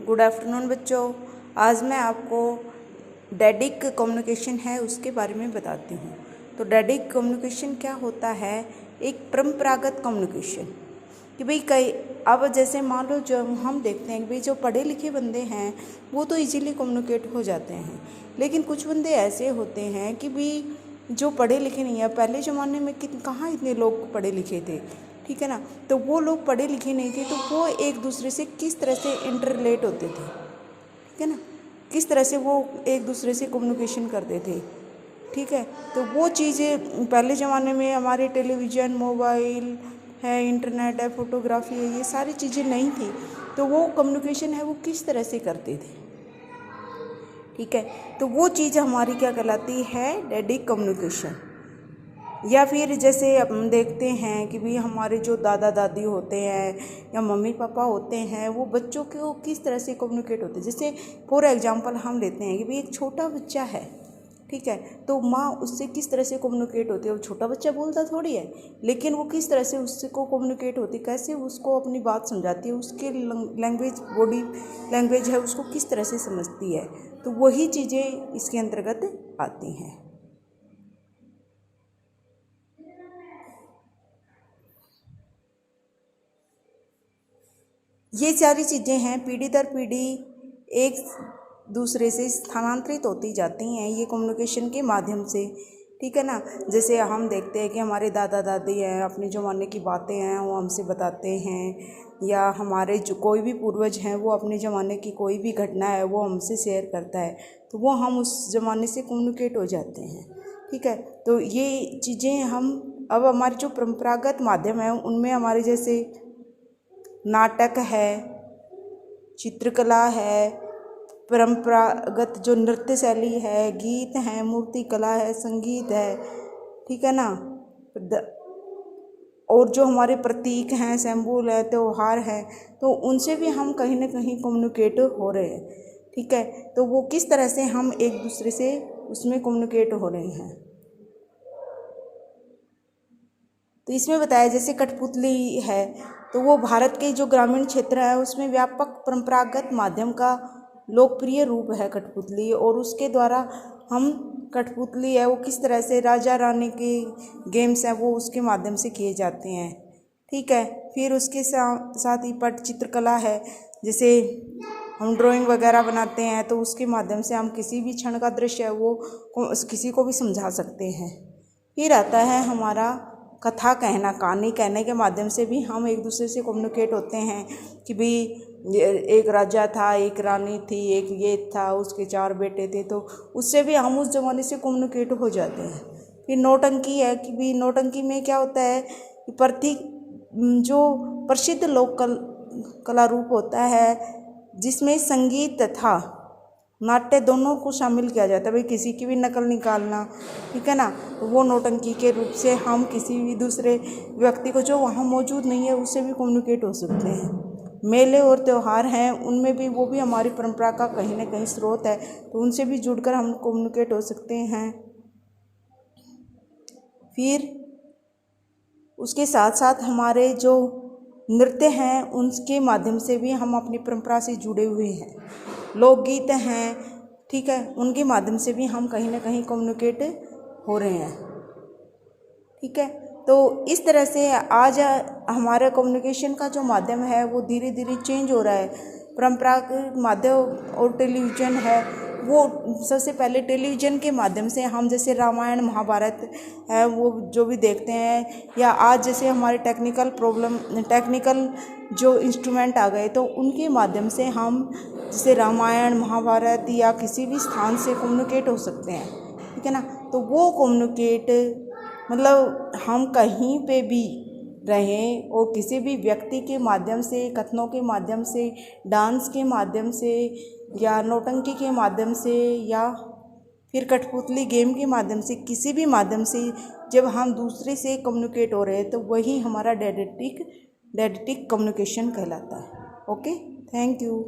Good afternoon बच्चों। आज मैं आपको डैडिक कम्युनिकेशन है उसके बारे में बताती हूँ। तो डैडिक कम्युनिकेशन क्या होता है? एक परंपरागत कम्युनिकेशन कि भाई कई अब जैसे मान लो जब हम देखते हैं कि भाई जो पढ़े लिखे बंदे हैं वो तो इजीली कम्युनिकेट हो जाते हैं, लेकिन कुछ बंदे ऐसे होते हैं कि भाई जो पढ़े लिखे नहीं है। पहले ज़माने में कहाँ इतने लोग पढ़े लिखे थे, ठीक है ना। तो वो लोग पढ़े लिखे नहीं थे, तो वो एक दूसरे से किस तरह से इंटर रिलेट होते थे, ठीक है ना, किस तरह से वो एक दूसरे से कम्युनिकेशन करते थे, ठीक है। तो वो चीज़ें पहले ज़माने में हमारे टेलीविज़न, मोबाइल है, इंटरनेट है, फोटोग्राफी है, ये सारी चीज़ें नहीं थी। तो वो कम्युनिकेशन है वो किस तरह से करते थे, ठीक है। तो वो चीज़ हमारी क्या कहलाती है? डैडिक कम्युनिकेशन। या फिर जैसे हम देखते हैं कि भी हमारे जो दादा दादी होते हैं या मम्मी पापा होते हैं वो बच्चों को किस तरह से कम्युनिकेट होते हैं। जैसे फॉर एग्जांपल हम लेते हैं कि भी एक छोटा बच्चा है, ठीक है, तो माँ उससे किस तरह से कम्युनिकेट होती है। वो छोटा बच्चा बोलता थोड़ी है, लेकिन वो किस तरह से उससे को कम्युनिकेट होती है, कैसे उसको अपनी बात समझाती है, उसके लैंग्वेज, बॉडी लैंग्वेज है उसको किस तरह से समझती है। तो वही चीज़ें इसके अंतर्गत आती हैं। ये सारी चीज़ें हैं पीढ़ी दर पीढ़ी एक दूसरे से स्थानांतरित होती जाती हैं ये कम्युनिकेशन के माध्यम से, ठीक है ना। जैसे हम देखते हैं कि हमारे दादा दादी हैं, अपने ज़माने की बातें हैं वो हमसे बताते हैं, या हमारे जो कोई भी पूर्वज हैं वो अपने ज़माने की कोई भी घटना है वो हमसे शेयर करता है, तो वो हम उस ज़माने से कम्युनिकेट हो जाते हैं, ठीक है। तो ये चीज़ें हम अब हमारे जो परंपरागत माध्यम है उनमें हमारे जैसे नाटक है, चित्रकला है, परंपरागत जो नृत्य शैली है, गीत हैं, मूर्ति कला है, संगीत है, ठीक है ना। और जो हमारे प्रतीक हैं, सिंबल है, त्यौहार हैं, तो उनसे भी हम कहीं ना कहीं कम्युनिकेट हो रहे हैं, ठीक है। तो वो किस तरह से हम एक दूसरे से उसमें कम्युनिकेट हो रहे हैं। तो इसमें बताया जैसे कठपुतली है, तो वो भारत के जो ग्रामीण क्षेत्र है उसमें व्यापक परंपरागत माध्यम का लोकप्रिय रूप है कठपुतली। और उसके द्वारा हम कठपुतली है वो किस तरह से राजा रानी के गेम्स हैं वो उसके माध्यम से किए जाते हैं, ठीक है। फिर उसके साथ ही पट चित्रकला है, जैसे हम ड्राइंग वगैरह बनाते हैं तो उसके माध्यम से हम किसी भी क्षण का दृश्य है वो किसी को भी समझा सकते हैं। फिर आता है हमारा कथा कहना, कहानी कहने के माध्यम से भी हम एक दूसरे से कम्युनिकेट होते हैं कि भाई एक राजा था, एक रानी थी, एक ये था, उसके 4 बेटे थे, तो उससे भी हम उस ज़माने से कम्युनिकेट हो जाते हैं। फिर नौटंकी है कि भी नौटंकी में क्या होता है कि जो प्रसिद्ध लोक कला रूप होता है जिसमें संगीत तथा नाट्य दोनों को शामिल किया जाता है। भाई किसी की भी नकल निकालना, ठीक है ना, तो वो नौटंकी के रूप से हम किसी भी दूसरे व्यक्ति को जो वहाँ मौजूद नहीं है उससे भी कम्युनिकेट हो सकते हैं। मेले और त्यौहार हैं उनमें भी वो भी हमारी परंपरा का कहीं ना कहीं स्रोत है, तो उनसे भी जुड़कर हम कम्युनिकेट हो सकते हैं। फिर उसके साथ साथ हमारे जो नृत्य हैं उनके माध्यम से भी हम अपनी परंपरा से जुड़े हुए हैं। लोकगीत हैं, ठीक है, उनके माध्यम से भी हम कहीं ना कहीं कम्युनिकेट हो रहे हैं, ठीक है। तो इस तरह से आज हमारा कम्युनिकेशन का जो माध्यम है वो धीरे धीरे चेंज हो रहा है। परंपरागत माध्यम और टेलीविज़न है वो सबसे पहले टेलीविज़न के माध्यम से हम जैसे रामायण महाभारत है वो जो भी देखते हैं, या आज जैसे हमारे टेक्निकल जो इंस्ट्रूमेंट आ गए तो उनके माध्यम से हम जैसे रामायण महाभारत या किसी भी स्थान से कम्युनिकेट हो सकते हैं, ठीक है ना। तो वो कम्युनिकेट मतलब हम कहीं पे भी रहें और किसी भी व्यक्ति के माध्यम से, कथनों के माध्यम से, डांस के माध्यम से, या नौटंकी के माध्यम से, या फिर कठपुतली गेम के माध्यम से, किसी भी माध्यम से जब हम दूसरे से कम्युनिकेट हो रहे हैं तो वही हमारा डैडिक कम्युनिकेशन कहलाता है। Okay, thank you.